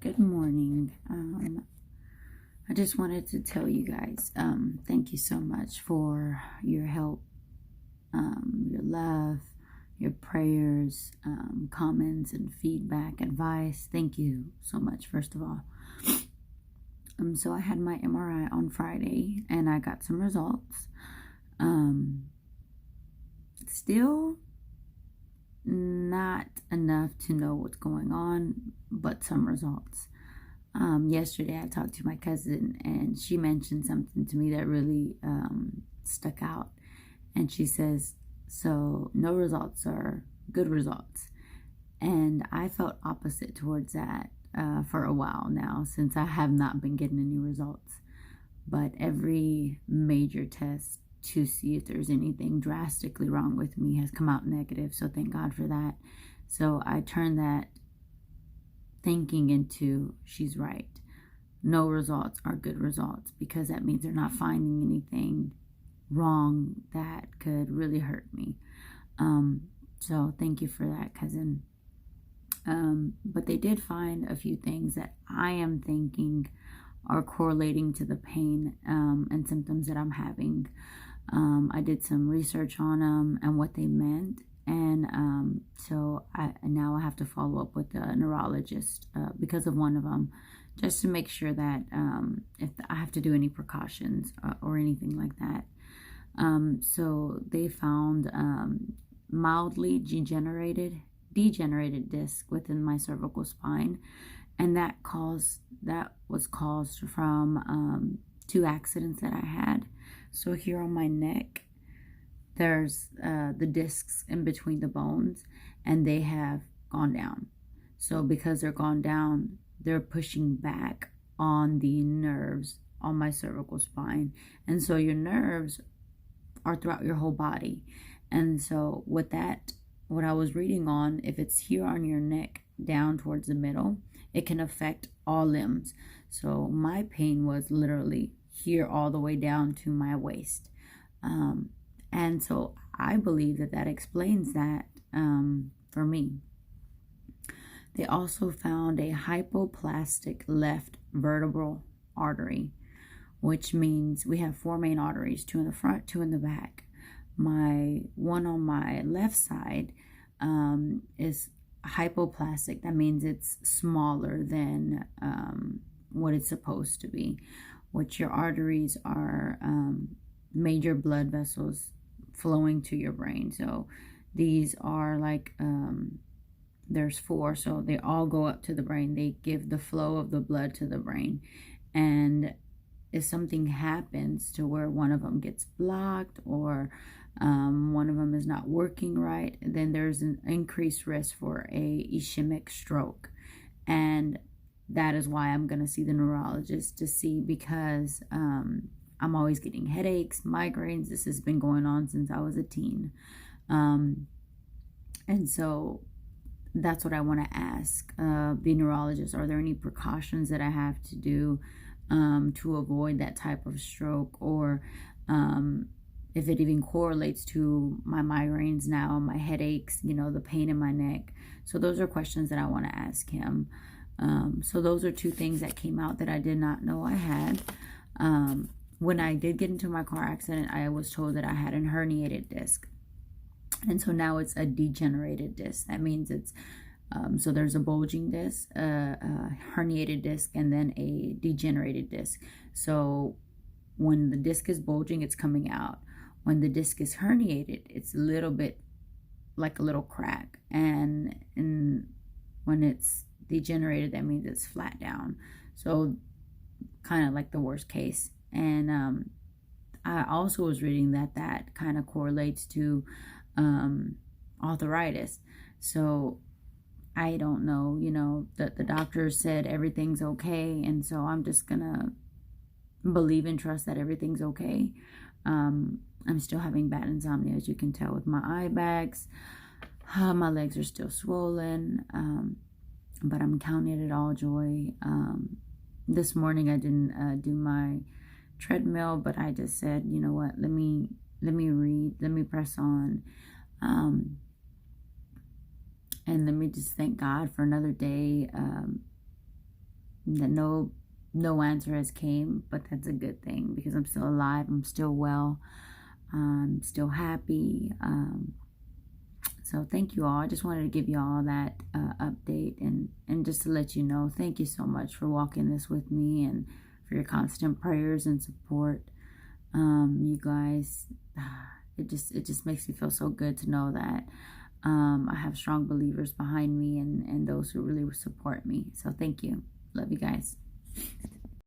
Good morning. I just wanted to tell you guys, thank you so much for your help, your love, your prayers, comments and feedback, advice. Thank you so much, first of all. So I had my MRI on Friday and I got some results. Still not enough to know what's going on, but some results. Yesterday I talked to my cousin and she mentioned something to me that really stuck out. And she says, so no results are good results. And I felt opposite towards that for a while now, since I have not been getting any results. But every major test to see if there's anything drastically wrong with me has come out negative. So thank God for that. So I turned that thinking into, she's right. No results are good results, because that means they're not finding anything wrong that could really hurt me. So thank you for that, cousin. But they did find a few things that I am thinking are correlating to the pain and symptoms that I'm having. I did some research on them and what they meant. And so now I have to follow up with a neurologist because of one of them, just to make sure that if I have to do any precautions or anything like that. So they found mildly degenerated disc within my cervical spine, and that was caused from 2 accidents that I had. So here on my neck, there's the discs in between the bones, and they have gone down. So because they're gone down, they're pushing back on the nerves on my cervical spine. And so your nerves are throughout your whole body. And so what I was reading on, if it's here on your neck down towards the middle, it can affect all limbs. So my pain was literally here all the way down to my waist. And so I believe that explains that for me. They also found a hypoplastic left vertebral artery, which means we have 4 main arteries, 2 in the front, 2 in the back. My one on my left side is hypoplastic. That means it's smaller than what it's supposed to be, which your arteries are major blood vessels flowing to your brain. So these are like there's 4, so they all go up to the brain. They give the flow of the blood to the brain. And if something happens to where one of them gets blocked, or one of them is not working right, then there's an increased risk for a ischemic stroke. And that is why I'm going to see the neurologist, to see, because I'm always getting headaches, migraines. This has been going on since I was a teen. And so that's what I want to ask the neurologist. Are there any precautions that I have to do to avoid that type of stroke, or if it even correlates to my migraines now, my headaches, the pain in my neck. So those are questions that I want to ask him. So those are 2 things that came out that I did not know I had. When I did get into my car accident, I was told that I had a herniated disc. And so now it's a degenerated disc. That means it's, so there's a bulging disc, a herniated disc, and then a degenerated disc. So when the disc is bulging, it's coming out. When the disc is herniated, it's a little bit like a little crack. And when it's degenerated, that means it's flat down. So kind of like the worst case. And I also was reading that kind of correlates to arthritis. So I don't know, that the doctor said everything's okay, and so I'm just gonna believe and trust that everything's okay. I'm still having bad insomnia, as you can tell with my eye bags. My legs are still swollen, but I'm counting it all joy. This morning I didn't do my treadmill, but I just said, you know what, let me read, let me press on, and let me just thank God for another day. that no answer has came, but that's a good thing because I'm still alive, I'm still well, I'm still happy. So thank you all. I just wanted to give you all that update and just to let you know, thank you so much for walking this with me and for your constant prayers and support. You guys, it just makes me feel so good to know that I have strong believers behind me and those who really support me. So thank you. Love you guys.